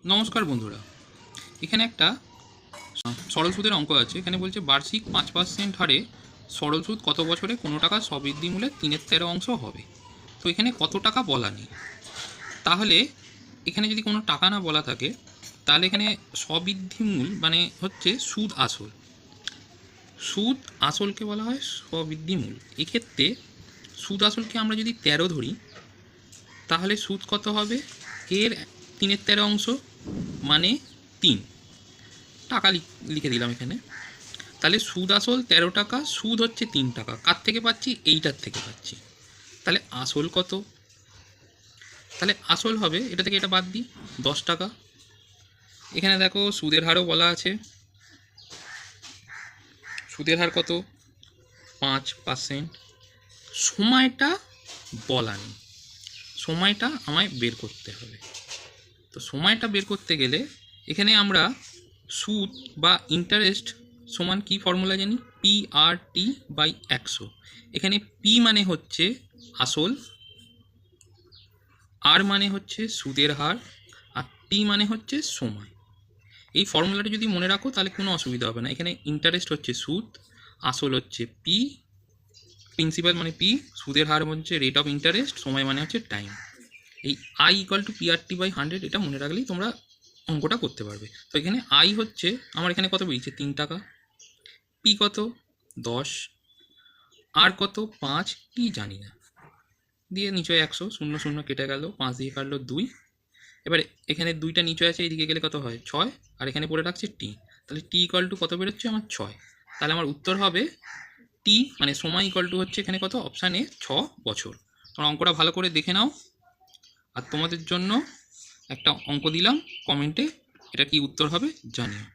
নমস্কার বন্ধুরা, এখানে একটা সরল সুদের অঙ্ক আছে। এখানে বলছে বার্ষিক 5% হারে সরল সুদ কত বছরে কোনো টাকা স্ববৃদ্ধি মূলে 3/13 হবে। তো এখানে কত টাকা বলা নেই, তাহলে এখানে যদি কোনো টাকা না বলা থাকে তাহলে এখানে স্ববৃদ্ধি মূল মানে হচ্ছে সুদ আসল। সুদ আসলকে বলা হয় স্ববৃদ্ধি মূল। এক্ষেত্রে সুদ আসলকে আমরা যদি 13 ধরি তাহলে সুদ কত হবে? এর 3/13 মানে 3 টাকা লিখে দিলাম এখানে। তাহলে সুদ আসল 13 টাকা, সুদ হচ্ছে 3 টাকা। কার থেকে পাচ্ছি? এইটার থেকে পাচ্ছি। তাহলে আসল কত? তাহলে আসল হবে, এটা থেকে এটা বাদ দিই, 10 টাকা। এখানে দেখো সুদের হারও বলা আছে। সুদের হার কত? 5%। সময়টা বলা নেই, সময়টা আমায় বের করতে হবে। তো সময়টা বের করতে গেলে এখানে আমরা সুদ বা ইন্টারেস্ট সমান কি ফর্মুলা জানি? PRT/100। এখানে পি মানে হচ্ছে আসল, আর মানে হচ্ছে সুদের হার, আর টি মানে হচ্ছে সময়। এই ফর্মুলাটা যদি মনে রাখো তাহলে কোনো অসুবিধা হবে না। এখানে ইন্টারেস্ট হচ্ছে সুদ, আসল হচ্ছে পি, প্রিন্সিপাল মানে পি, সুদের হার হচ্ছে রেট অফ ইন্টারেস্ট, সময় মানে হচ্ছে টাইম। এই I = PRT/100 এটা মনে রাখলেই তোমরা অঙ্কটা করতে পারবে। তো এখানে আই হচ্ছে আমার এখানে কত বেরিয়েছে? 3 টাকা। পি কত? 10। আর কত? 5, কি জানি না। দিয়ে নিচে 100, 0 0 কেটে গেল, 5 দিয়ে কাটলো 2। এবারে এখানে 2টা নিচে আছে, এইদিকে গেলে কত হয়? 6। আর এখানে পড়ে রাখছে টি। তাহলে T = কত বেরোচ্ছে আমার? 6। তাহলে আমার উত্তর হবে টি মানে সময় হচ্ছে এখানে কত? অপশান এ 6 বছর। তোমরা অঙ্কটা ভালো করে দেখে নাও। আর তোমাদের জন্য একটা অঙ্ক দিলাম, কমেন্টে এটা কি উত্তর হবে জানিও।